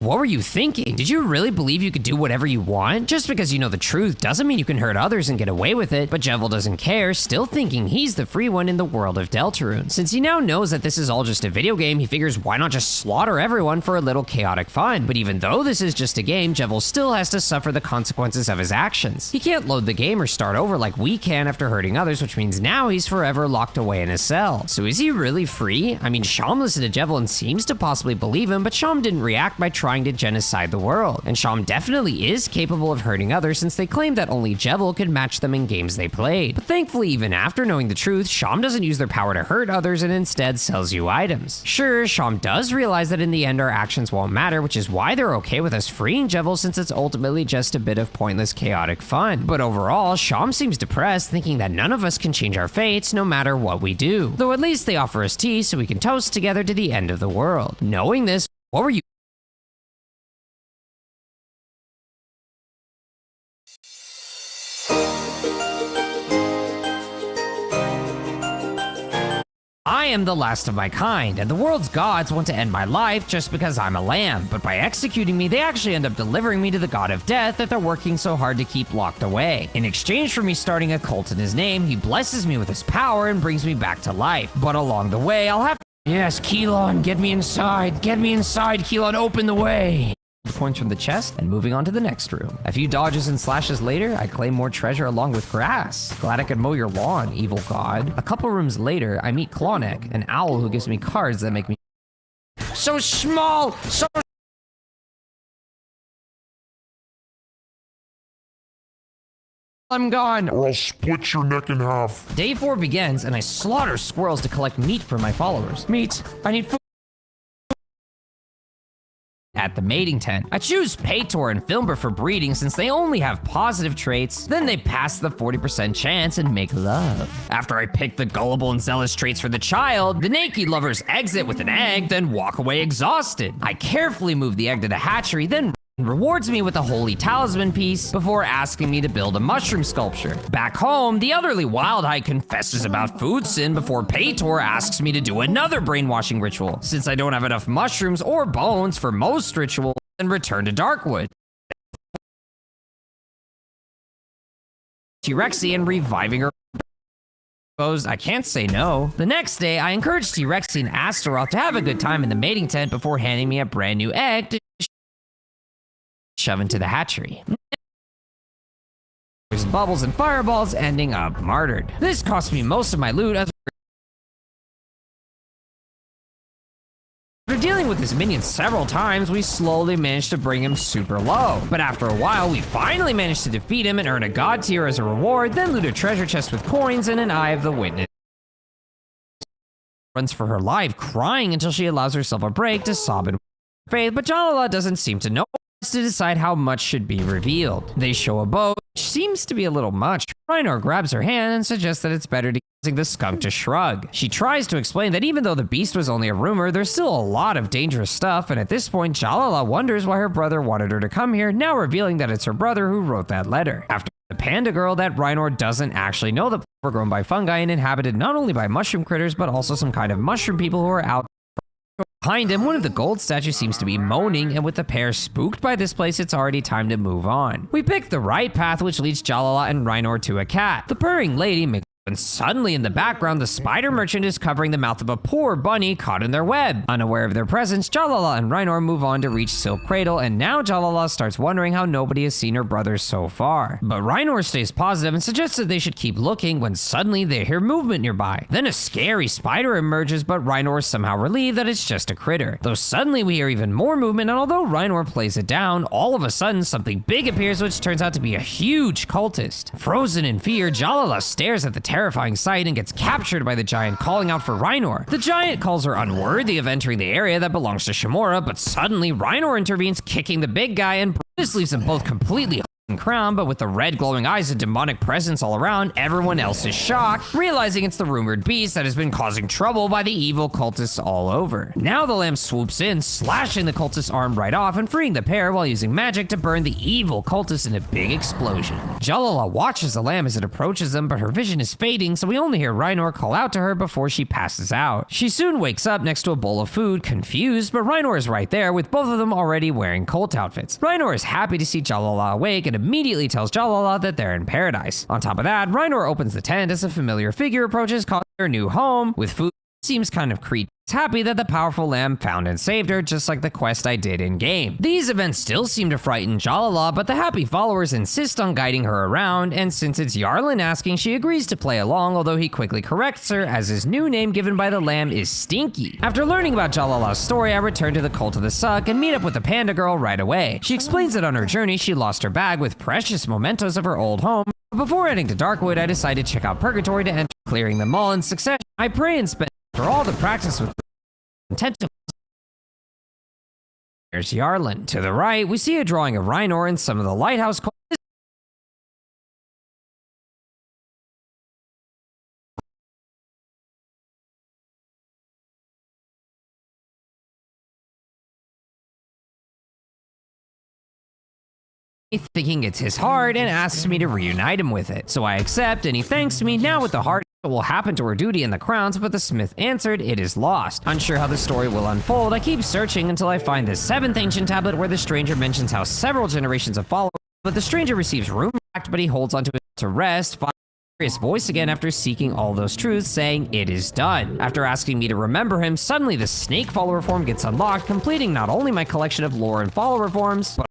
What were you thinking? Did you really believe you could do whatever you want? Just because you know the truth doesn't mean you can hurt others and get away with it, but Jevil doesn't care, still thinking he's the free one in the world of Deltarune. Since he now knows that this is all just a video game, he figures why not just slaughter everyone for a little chaotic fun. But even though this is just a game, Jevil still has to suffer the consequences of his actions. He can't load the game or start over like we can after hurting others, which means now he's forever locked away in a cell. So is he really free? I mean, Sham listened to Jevil and seems to possibly believe him, but Sham didn't react by trying to genocide the world. And Sham definitely is capable of hurting others since they claim that only Jevil could match them in games they played. But thankfully, even after knowing the truth, Sham doesn't use their power to hurt others and instead sells you items. Sure, Sham does realize that in the end our actions won't matter, which is why they're okay with us freeing Jevil since it's ultimately just a bit of pointless chaotic fun. But overall, Sham seems depressed, thinking that none of us can change our fates no matter what we do. Though at least they offer us tea so we can toast together to the end of the world. Knowing this, what were you I am the last of my kind, and the world's gods want to end my life just because I'm a lamb, but by executing me, they actually end up delivering me to the god of death that they're working so hard to keep locked away. In exchange for me starting a cult in his name, he blesses me with his power and brings me back to life. But along the way, I'll have to— Yes, Kelon, get me inside, Kelon, open the way! Points from the chest and moving on to the next room. A few dodges and slashes later, I claim more treasure along with grass. Glad I could mow your lawn, evil god. A couple rooms later, I meet Clawneck, an owl who gives me cards that make me so small, so I'm gone. Or I'll split your neck in half. Day 4 begins and I slaughter squirrels to collect meat for my followers. Meat, I need food. At the mating tent, I choose Paytor and Filmer for breeding since they only have positive traits, then they pass the 40% chance and make love. After I pick the gullible and zealous traits for the child, the naked lovers exit with an egg, then walk away exhausted. I carefully move the egg to the hatchery, then rewards me with a holy talisman piece before asking me to build a mushroom sculpture. Back home, the elderly Wildhide confesses about food sin before Paytor asks me to do another brainwashing ritual, since I don't have enough mushrooms or bones for most rituals, and return to Darkwood. T-Rexian reviving her. I can't say no. The next day, I encourage T-Rexian and Astaroth to have a good time in the mating tent before handing me a brand new egg to shove into the hatchery. There's bubbles and fireballs, ending up martyred. This cost me most of my loot as after dealing with his minion several times, we slowly managed to bring him super low. But after a while, we finally managed to defeat him and earn a god tier as a reward, then loot a treasure chest with coins and an Eye of the Witness. Runs for her life, crying until she allows herself a break to sob in faith, but Jalala doesn't seem to know to decide how much should be revealed. They show a bow, which seems to be a little much. Rhinor grabs her hand and suggests that it's better to causing the skunk to shrug. She tries to explain that even though the beast was only a rumor, there's still a lot of dangerous stuff, and at this point, Jalala wonders why her brother wanted her to come here, now revealing that it's her brother who wrote that letter. After the panda girl, that Rhinor doesn't actually know that were grown by fungi and inhabited not only by mushroom critters, but also some kind of mushroom people who are out. Behind him, one of the gold statues seems to be moaning, and with the pair spooked by this place, it's already time to move on. We pick the right path, which leads Jalala and Rhinor to a cat. The purring lady makes and suddenly in the background, the spider merchant is covering the mouth of a poor bunny caught in their web. Unaware of their presence, Jalala and Rhinor move on to reach Silk Cradle, and now Jalala starts wondering how nobody has seen her brothers so far. But Rhinor stays positive and suggests that they should keep looking when suddenly they hear movement nearby. Then a scary spider emerges, but Rhinor is somehow relieved that it's just a critter. Though suddenly we hear even more movement, and although Rhinor plays it down, all of a sudden something big appears, which turns out to be a huge cultist. Frozen in fear, Jalala stares at the terrifying sight and gets captured by the giant calling out for Rhinor. The giant calls her unworthy of entering the area that belongs to Shamora, but suddenly Rhinor intervenes, kicking the big guy, and this leaves them both completely crown, but with the red glowing eyes and demonic presence all around, everyone else is shocked, realizing it's the rumored beast that has been causing trouble by the evil cultists all over. Now the lamb swoops in, slashing the cultist's arm right off and freeing the pair while using magic to burn the evil cultist in a big explosion. Jalala watches the lamb as it approaches them, but her vision is fading, so we only hear Rhinor call out to her before she passes out. She soon wakes up next to a bowl of food, confused, but Rhinor is right there with both of them already wearing cult outfits. Rhinor is happy to see Jalala awake and immediately tells Jalala that they're in paradise. On top of that, Rhinor opens the tent as a familiar figure approaches, calling her new home with food. Seems kind of creepy. It's happy that the powerful lamb found and saved her, just like the quest I did in game. These events still seem to frighten Jalala, but the happy followers insist on guiding her around, and since it's Yarlin asking, she agrees to play along, although he quickly corrects her as his new name given by the lamb is Stinky. After learning about Jalala's story, I return to the Cult of the Suck and meet up with the panda girl right away. She explains that on her journey, she lost her bag with precious mementos of her old home. Before heading to Darkwood, I decide to check out Purgatory to enter, clearing them all in succession. I pray and spend after all the practice with tentacles. There's Yarlin. To the right, we see a drawing of Rhinor and some of the lighthouse thinking it's his heart and asks me to reunite him with it. So I accept and he thanks me. Now with the heart, what will happen to her duty in the crowns, but the smith answered it is lost. Unsure how the story will unfold, I keep searching until I find the 7th ancient tablet where the stranger mentions how several generations of followers, but the stranger receives room back, but he holds onto it to rest. His voice again after seeking all those truths, saying it is done. After asking me to remember him, suddenly the snake follower form gets unlocked, completing not only my collection of lore and follower forms, but